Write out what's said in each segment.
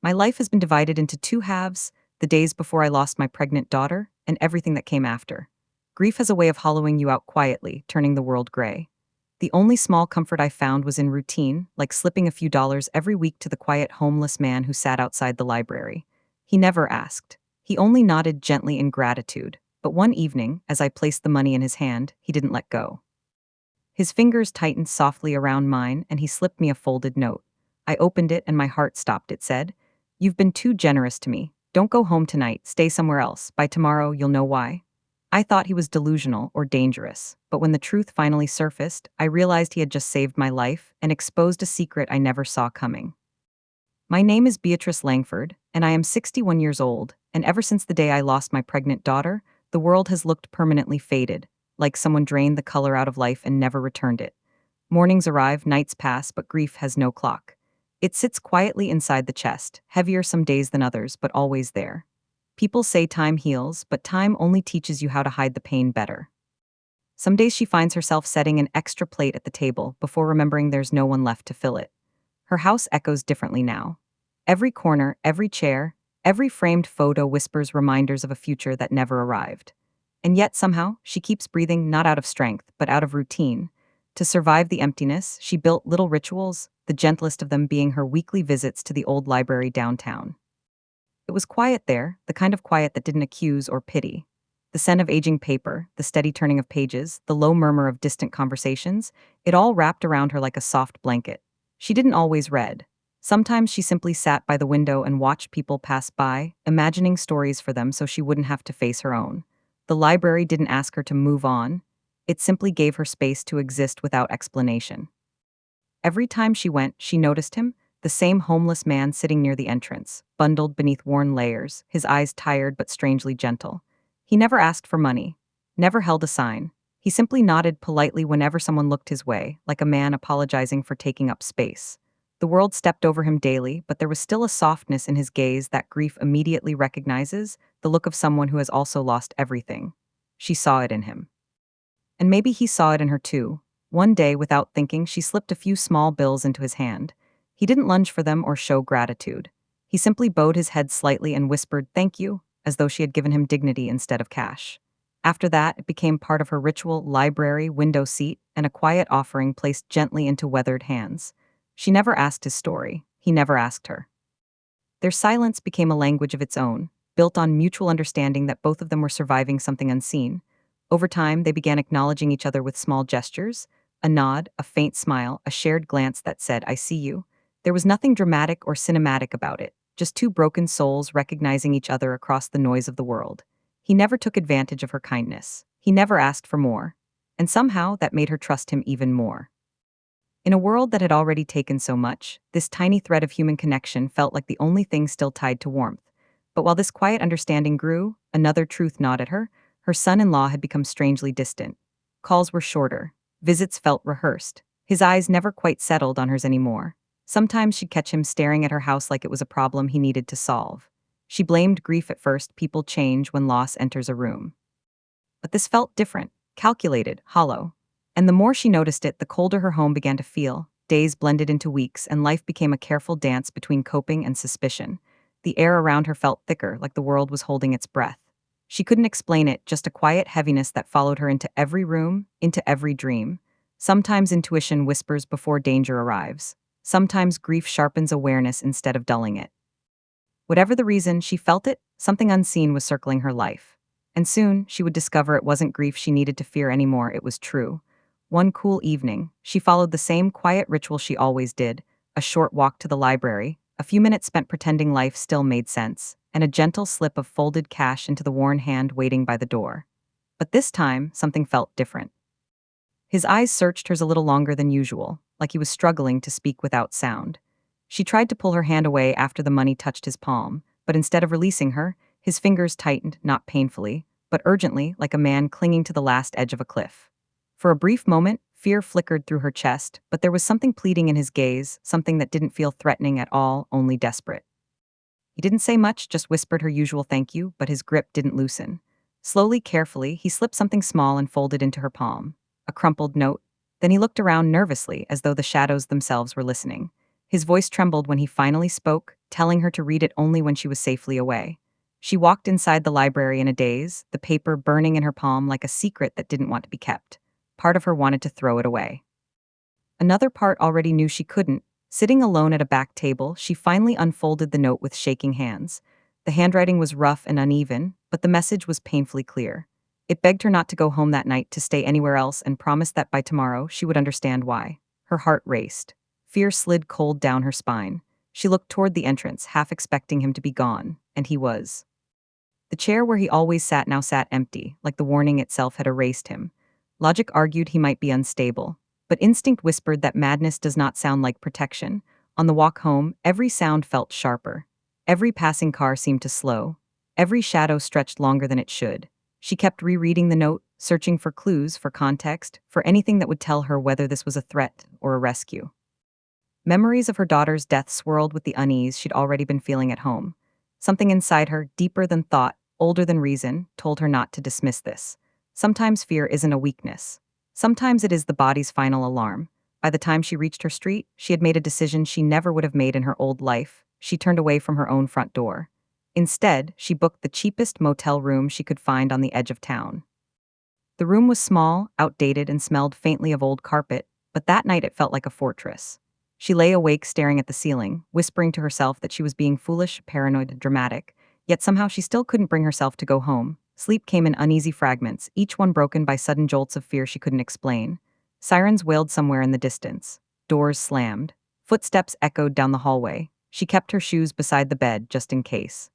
My life has been divided into two halves: the days before I lost my pregnant daughter, and everything that came after. Grief has a way of hollowing you out quietly, turning the world gray. The only small comfort I found was in routine, like slipping a few dollars every week to the quiet homeless man who sat outside the library. He never asked. He only nodded gently in gratitude. But one evening, as I placed the money in his hand, he didn't let go. His fingers tightened softly around mine, and he slipped me a folded note. I opened it, and my heart stopped. It said, "You've been too generous to me. Don't go home tonight. Stay somewhere else. By tomorrow, you'll know why." I thought he was delusional or dangerous, but when the truth finally surfaced, I realized he had just saved my life and exposed a secret I never saw coming. My name is Beatrice Langford, and I am 61 years old, and ever since the day I lost my pregnant daughter, the world has looked permanently faded, like someone drained the color out of life and never returned it. Mornings arrive, nights pass, but grief has no clock. It sits quietly inside the chest, heavier some days than others, but always there. People say time heals, but time only teaches you how to hide the pain better. Some days she finds herself setting an extra plate at the table before remembering there's no one left to fill it. Her house echoes differently now. Every corner, every chair, every framed photo whispers reminders of a future that never arrived. And yet somehow, she keeps breathing not out of strength, but out of routine. To survive the emptiness, she built little rituals, the gentlest of them being her weekly visits to the old library downtown. It was quiet there, the kind of quiet that didn't accuse or pity. The scent of aging paper, the steady turning of pages, the low murmur of distant conversations, it all wrapped around her like a soft blanket. She didn't always read. Sometimes she simply sat by the window and watched people pass by, imagining stories for them so she wouldn't have to face her own. The library didn't ask her to move on. It simply gave her space to exist without explanation. Every time she went, she noticed him, the same homeless man sitting near the entrance, bundled beneath worn layers, his eyes tired but strangely gentle. He never asked for money, never held a sign. He simply nodded politely whenever someone looked his way, like a man apologizing for taking up space. The world stepped over him daily, but there was still a softness in his gaze that grief immediately recognizes, the look of someone who has also lost everything. She saw it in him. And maybe he saw it in her too. One day, without thinking, she slipped a few small bills into his hand. He didn't lunge for them or show gratitude. He simply bowed his head slightly and whispered, "Thank you," as though she had given him dignity instead of cash. After that, it became part of her ritual: library, window seat, and a quiet offering placed gently into weathered hands. She never asked his story. He never asked her. Their silence became a language of its own, built on mutual understanding that both of them were surviving something unseen. Over time, they began acknowledging each other with small gestures: a nod, a faint smile, a shared glance that said, "I see you." There was nothing dramatic or cinematic about it, just two broken souls recognizing each other across the noise of the world. He never took advantage of her kindness. He never asked for more. And somehow that made her trust him even more. In a world that had already taken so much, this tiny thread of human connection felt like the only thing still tied to warmth. But while this quiet understanding grew, another truth gnawed at her. Her son-in-law had become strangely distant. Calls were shorter. Visits felt rehearsed. His eyes never quite settled on hers anymore. Sometimes she'd catch him staring at her house like it was a problem he needed to solve. She blamed grief at first. People change when loss enters a room. But this felt different, calculated, hollow. And the more she noticed it, the colder her home began to feel. Days blended into weeks, and life became a careful dance between coping and suspicion. The air around her felt thicker, like the world was holding its breath. She couldn't explain it, just a quiet heaviness that followed her into every room, into every dream. Sometimes intuition whispers before danger arrives. Sometimes grief sharpens awareness instead of dulling it. Whatever the reason, she felt it. Something unseen was circling her life. And soon, she would discover it wasn't grief she needed to fear anymore, it was true. One cool evening, she followed the same quiet ritual she always did: a short walk to the library, a few minutes spent pretending life still made sense, and a gentle slip of folded cash into the worn hand waiting by the door. But this time, something felt different. His eyes searched hers a little longer than usual, like he was struggling to speak without sound. She tried to pull her hand away after the money touched his palm, but instead of releasing her, his fingers tightened, not painfully, but urgently, like a man clinging to the last edge of a cliff. For a brief moment, fear flickered through her chest, but there was something pleading in his gaze, something that didn't feel threatening at all, only desperate. He didn't say much, just whispered her usual thank you, but his grip didn't loosen. Slowly, carefully, he slipped something small and folded into her palm. A crumpled note. Then he looked around nervously, as though the shadows themselves were listening. His voice trembled when he finally spoke, telling her to read it only when she was safely away. She walked inside the library in a daze, the paper burning in her palm like a secret that didn't want to be kept. Part of her wanted to throw it away. Another part already knew she couldn't. Sitting alone at a back table, she finally unfolded the note with shaking hands. The handwriting was rough and uneven, but the message was painfully clear. It begged her not to go home that night to stay anywhere else and promised that by tomorrow she would understand why. Her heart raced. Fear slid cold down her spine. She looked toward the entrance, half expecting him to be gone, and he was. The chair where he always sat now sat empty, like the warning itself had erased him. Logic argued he might be unstable, but instinct whispered that madness does not sound like protection. On the walk home, every sound felt sharper. Every passing car seemed to slow. Every shadow stretched longer than it should. She kept rereading the note, searching for clues, for context, for anything that would tell her whether this was a threat or a rescue. Memories of her daughter's death swirled with the unease she'd already been feeling at home. Something inside her, deeper than thought, older than reason, told her not to dismiss this. Sometimes fear isn't a weakness. Sometimes it is the body's final alarm. By the time she reached her street, she had made a decision she never would have made in her old life. She turned away from her own front door. Instead, she booked the cheapest motel room she could find on the edge of town. The room was small, outdated, and smelled faintly of old carpet, but that night it felt like a fortress. She lay awake staring at the ceiling, whispering to herself that she was being foolish, paranoid, and dramatic, yet somehow she still couldn't bring herself to go home. Sleep came in uneasy fragments, each one broken by sudden jolts of fear she couldn't explain. Sirens wailed somewhere in the distance. Doors slammed. Footsteps echoed down the hallway. She kept her shoes beside the bed, just in case.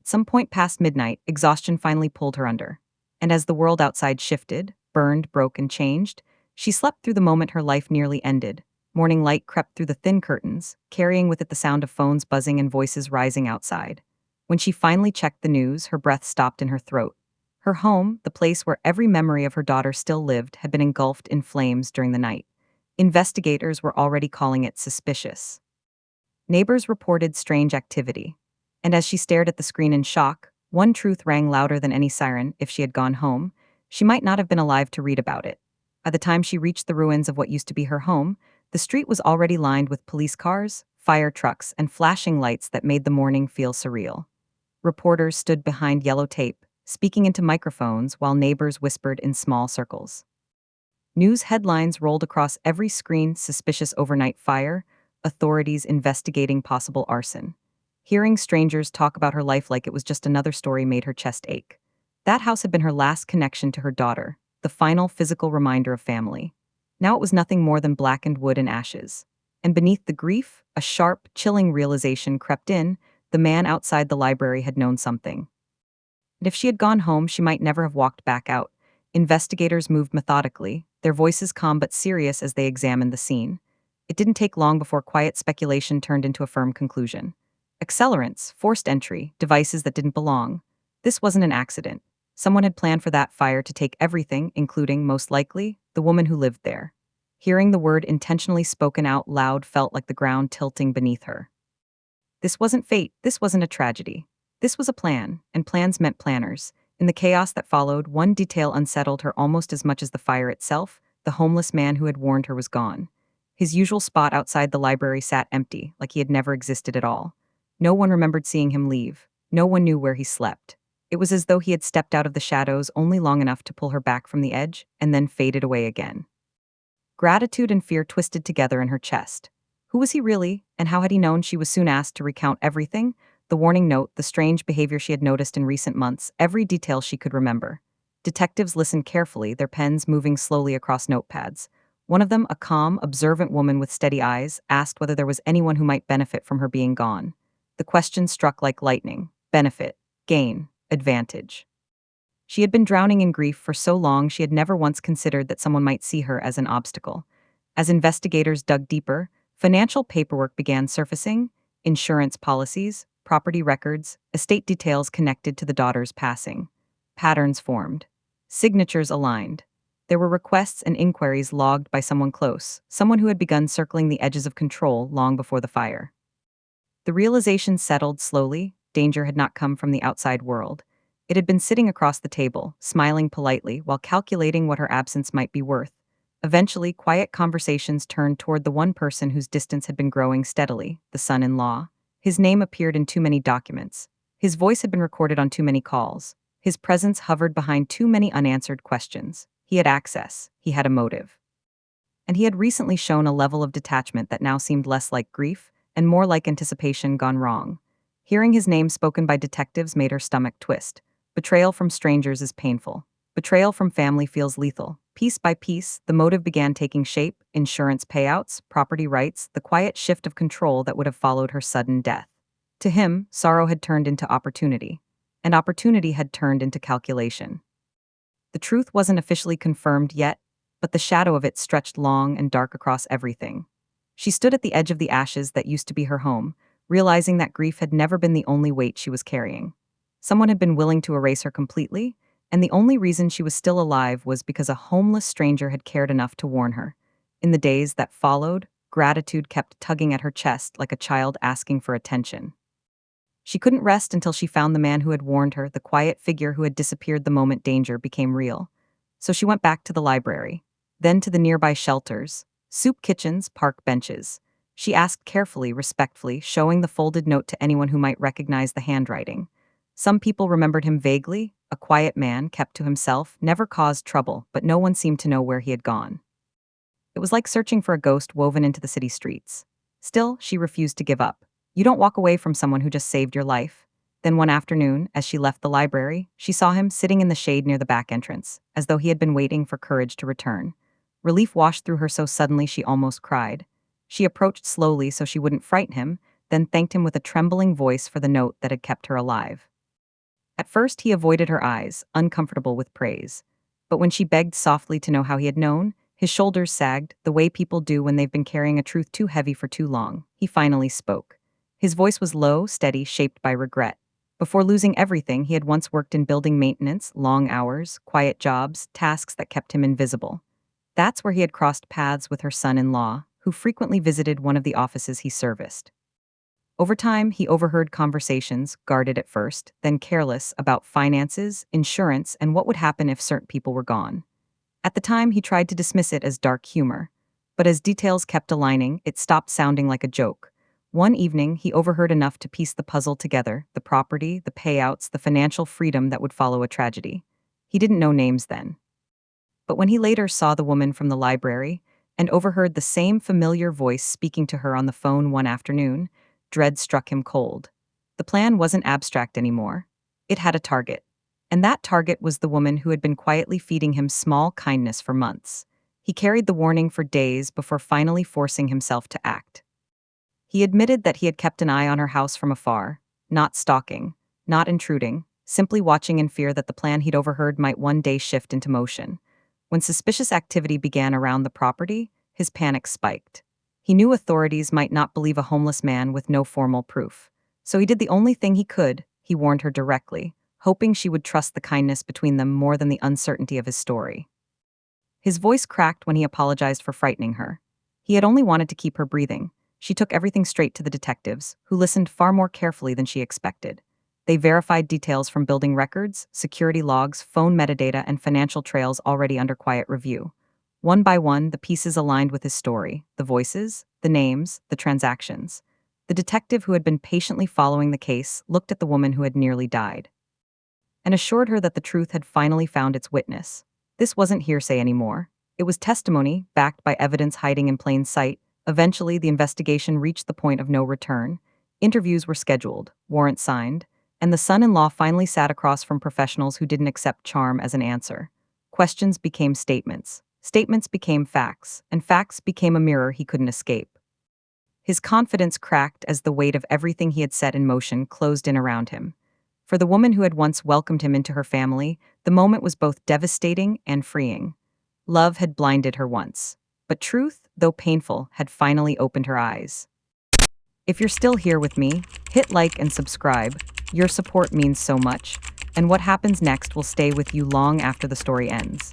At some point past midnight, exhaustion finally pulled her under. And as the world outside shifted, burned, broke, and changed, she slept through the moment her life nearly ended. Morning light crept through the thin curtains, carrying with it the sound of phones buzzing and voices rising outside. When she finally checked the news, her breath stopped in her throat. Her home, the place where every memory of her daughter still lived, had been engulfed in flames during the night. Investigators were already calling it suspicious. Neighbors reported strange activity. And as she stared at the screen in shock, one truth rang louder than any siren: if she had gone home, she might not have been alive to read about it. By the time she reached the ruins of what used to be her home, the street was already lined with police cars, fire trucks, and flashing lights that made the morning feel surreal. Reporters stood behind yellow tape, speaking into microphones while neighbors whispered in small circles. News headlines rolled across every screen: suspicious overnight fire, authorities investigating possible arson. Hearing strangers talk about her life like it was just another story made her chest ache. That house had been her last connection to her daughter, the final physical reminder of family. Now it was nothing more than blackened wood and ashes. And beneath the grief, a sharp, chilling realization crept in: the man outside the library had known something. And if she had gone home, she might never have walked back out. Investigators moved methodically, their voices calm but serious as they examined the scene. It didn't take long before quiet speculation turned into a firm conclusion. Accelerants, forced entry, devices that didn't belong. This wasn't an accident. Someone had planned for that fire to take everything, including, most likely, the woman who lived there. Hearing the word intentionally spoken out loud felt like the ground tilting beneath her. This wasn't fate, this wasn't a tragedy. This was a plan, and plans meant planners. In the chaos that followed, one detail unsettled her almost as much as the fire itself: the homeless man who had warned her was gone. His usual spot outside the library sat empty, like he had never existed at all. No one remembered seeing him leave. No one knew where he slept. It was as though he had stepped out of the shadows only long enough to pull her back from the edge, and then faded away again. Gratitude and fear twisted together in her chest. Who was he really, and how had he known? She was soon asked to recount everything: the warning note, the strange behavior she had noticed in recent months, every detail she could remember. Detectives listened carefully, their pens moving slowly across notepads. One of them, a calm, observant woman with steady eyes, asked whether there was anyone who might benefit from her being gone. The question struck like lightning: benefit, gain, advantage. She had been drowning in grief for so long she had never once considered that someone might see her as an obstacle. As investigators dug deeper, financial paperwork began surfacing: insurance policies, property records, estate details connected to the daughter's passing. Patterns formed. Signatures aligned. There were requests and inquiries logged by someone close, someone who had begun circling the edges of control long before the fire. The realization settled slowly: danger had not come from the outside world. It had been sitting across the table, smiling politely while calculating what her absence might be worth. Eventually, quiet conversations turned toward the one person whose distance had been growing steadily, the son-in-law. His name appeared in too many documents. His voice had been recorded on too many calls. His presence hovered behind too many unanswered questions. He had access. He had a motive. And he had recently shown a level of detachment that now seemed less like grief and more like anticipation gone wrong. Hearing his name spoken by detectives made her stomach twist. Betrayal from strangers is painful. Betrayal from family feels lethal. Piece by piece, the motive began taking shape: insurance payouts, property rights, the quiet shift of control that would have followed her sudden death. To him, sorrow had turned into opportunity, and opportunity had turned into calculation. The truth wasn't officially confirmed yet, but the shadow of it stretched long and dark across everything. She stood at the edge of the ashes that used to be her home, realizing that grief had never been the only weight she was carrying. Someone had been willing to erase her completely, and the only reason she was still alive was because a homeless stranger had cared enough to warn her. In the days that followed, gratitude kept tugging at her chest like a child asking for attention. She couldn't rest until she found the man who had warned her, the quiet figure who had disappeared the moment danger became real. So she went back to the library, then to the nearby shelters, soup kitchens, park benches. She asked carefully, respectfully, showing the folded note to anyone who might recognize the handwriting. Some people remembered him vaguely, a quiet man, kept to himself, never caused trouble, but no one seemed to know where he had gone. It was like searching for a ghost woven into the city streets. Still, she refused to give up. You don't walk away from someone who just saved your life. Then one afternoon, as she left the library, she saw him sitting in the shade near the back entrance, as though he had been waiting for courage to return. Relief washed through her so suddenly she almost cried. She approached slowly so she wouldn't frighten him, then thanked him with a trembling voice for the note that had kept her alive. At first he avoided her eyes, uncomfortable with praise. But when she begged softly to know how he had known, his shoulders sagged, the way people do when they've been carrying a truth too heavy for too long. He finally spoke. His voice was low, steady, shaped by regret. Before losing everything, he had once worked in building maintenance, long hours, quiet jobs, tasks that kept him invisible. That's where he had crossed paths with her son-in-law, who frequently visited one of the offices he serviced. Over time, he overheard conversations, guarded at first, then careless, about finances, insurance, and what would happen if certain people were gone. At the time, he tried to dismiss it as dark humor. But as details kept aligning, it stopped sounding like a joke. One evening, he overheard enough to piece the puzzle together: the property, the payouts, the financial freedom that would follow a tragedy. He didn't know names then. But when he later saw the woman from the library and overheard the same familiar voice speaking to her on the phone one afternoon, dread struck him cold. The plan wasn't abstract anymore. It had a target. And that target was the woman who had been quietly feeding him small kindness for months. He carried the warning for days before finally forcing himself to act. He admitted that he had kept an eye on her house from afar, not stalking, not intruding, simply watching in fear that the plan he'd overheard might one day shift into motion. When suspicious activity began around the property, his panic spiked. He knew authorities might not believe a homeless man with no formal proof. So he did the only thing he could: he warned her directly, hoping she would trust the kindness between them more than the uncertainty of his story. His voice cracked when he apologized for frightening her. He had only wanted to keep her breathing. She took everything straight to the detectives, who listened far more carefully than she expected. They verified details from building records, security logs, phone metadata, and financial trails already under quiet review. One by one, the pieces aligned with his story: the voices, the names, the transactions. The detective who had been patiently following the case looked at the woman who had nearly died and assured her that the truth had finally found its witness. This wasn't hearsay anymore. It was testimony, backed by evidence hiding in plain sight. Eventually, the investigation reached the point of no return. Interviews were scheduled, warrants signed, and the son-in-law finally sat across from professionals who didn't accept charm as an answer. Questions became statements. Statements became facts, and facts became a mirror he couldn't escape. His confidence cracked as the weight of everything he had set in motion closed in around him. For the woman who had once welcomed him into her family, the moment was both devastating and freeing. Love had blinded her once, but truth, though painful, had finally opened her eyes. If you're still here with me, hit like and subscribe. Your support means so much, and what happens next will stay with you long after the story ends.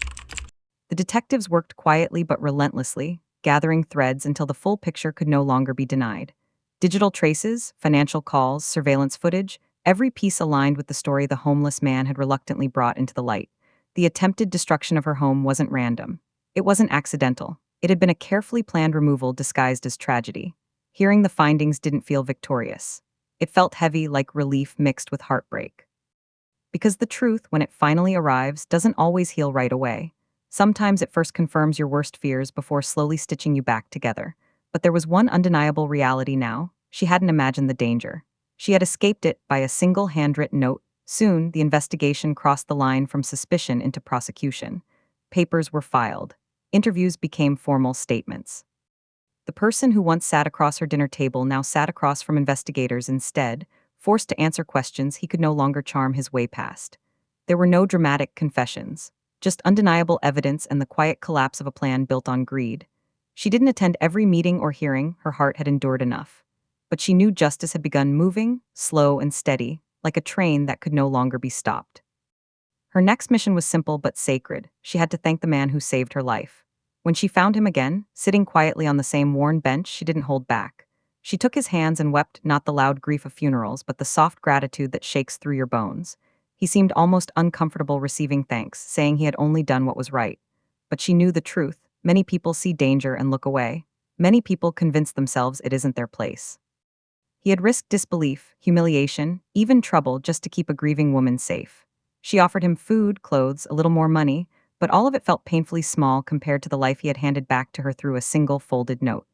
The detectives worked quietly but relentlessly, gathering threads until the full picture could no longer be denied. Digital traces, financial calls, surveillance footage, every piece aligned with the story the homeless man had reluctantly brought into the light. The attempted destruction of her home wasn't random. It wasn't accidental. It had been a carefully planned removal disguised as tragedy. Hearing the findings didn't feel victorious. It felt heavy, like relief mixed with heartbreak. Because the truth, when it finally arrives, doesn't always heal right away. Sometimes it first confirms your worst fears before slowly stitching you back together. But there was one undeniable reality now. She hadn't imagined the danger. She had escaped it by a single handwritten note. Soon, the investigation crossed the line from suspicion into prosecution. Papers were filed. Interviews became formal statements. The person who once sat across her dinner table now sat across from investigators instead, forced to answer questions he could no longer charm his way past. There were no dramatic confessions, just undeniable evidence and the quiet collapse of a plan built on greed. She didn't attend every meeting or hearing, her heart had endured enough. But she knew justice had begun moving, slow and steady, like a train that could no longer be stopped. Her next mission was simple but sacred. She had to thank the man who saved her life. When she found him again, sitting quietly on the same worn bench, she didn't hold back. She took his hands and wept, not the loud grief of funerals, but the soft gratitude that shakes through your bones. He seemed almost uncomfortable receiving thanks, saying he had only done what was right. But she knew the truth. Many people see danger and look away. Many people convince themselves it isn't their place. He had risked disbelief, humiliation, even trouble just to keep a grieving woman safe. She offered him food, clothes, a little more money, but all of it felt painfully small compared to the life he had handed back to her through a single folded note.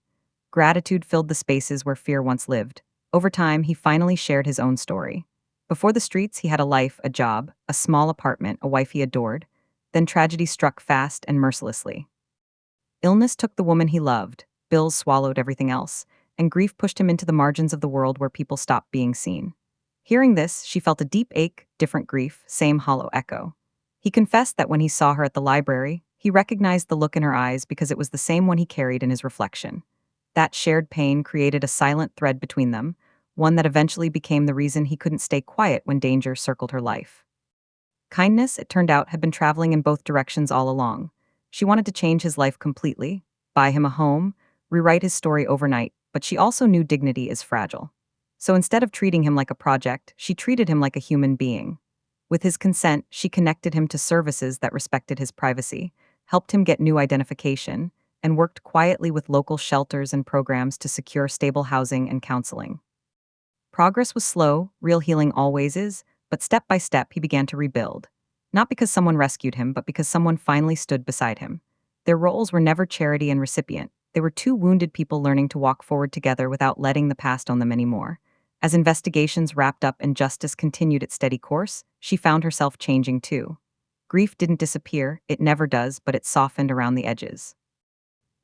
Gratitude filled the spaces where fear once lived. Over time, he finally shared his own story. Before the streets, he had a life, a job, a small apartment, a wife he adored. Then tragedy struck fast and mercilessly. Illness took the woman he loved, bills swallowed everything else, and grief pushed him into the margins of the world where people stopped being seen. Hearing this, she felt a deep ache, different grief, same hollow echo. He confessed that when he saw her at the library, he recognized the look in her eyes because it was the same one he carried in his reflection. That shared pain created a silent thread between them, one that eventually became the reason he couldn't stay quiet when danger circled her life. Kindness, it turned out, had been traveling in both directions all along. She wanted to change his life completely, buy him a home, rewrite his story overnight, but she also knew dignity is fragile. So instead of treating him like a project, she treated him like a human being. With his consent, she connected him to services that respected his privacy, helped him get new identification, and worked quietly with local shelters and programs to secure stable housing and counseling. Progress was slow, real healing always is, but step by step he began to rebuild. Not because someone rescued him, but because someone finally stood beside him. Their roles were never charity and recipient. They were two wounded people learning to walk forward together without letting the past own them anymore. As investigations wrapped up and justice continued its steady course, she found herself changing too. Grief didn't disappear, it never does, but it softened around the edges.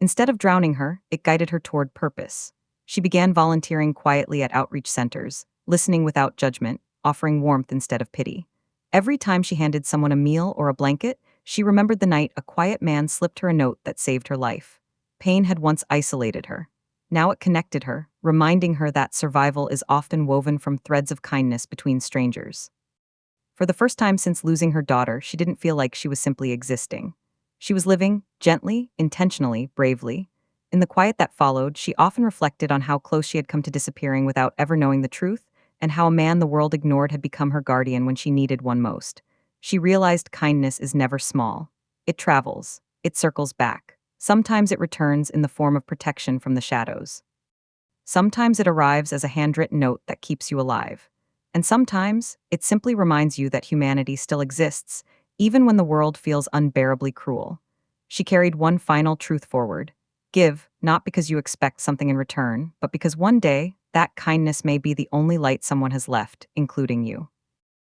Instead of drowning her, it guided her toward purpose. She began volunteering quietly at outreach centers, listening without judgment, offering warmth instead of pity. Every time she handed someone a meal or a blanket, she remembered the night a quiet man slipped her a note that saved her life. Pain had once isolated her. Now it connected her, reminding her that survival is often woven from threads of kindness between strangers. For the first time since losing her daughter, she didn't feel like she was simply existing. She was living, gently, intentionally, bravely. In the quiet that followed, she often reflected on how close she had come to disappearing without ever knowing the truth, and how a man the world ignored had become her guardian when she needed one most. She realized kindness is never small. It travels. It circles back. Sometimes it returns in the form of protection from the shadows. Sometimes it arrives as a handwritten note that keeps you alive. And sometimes it simply reminds you that humanity still exists, even when the world feels unbearably cruel. She carried one final truth forward. Give, not because you expect something in return, but because one day, that kindness may be the only light someone has left, including you.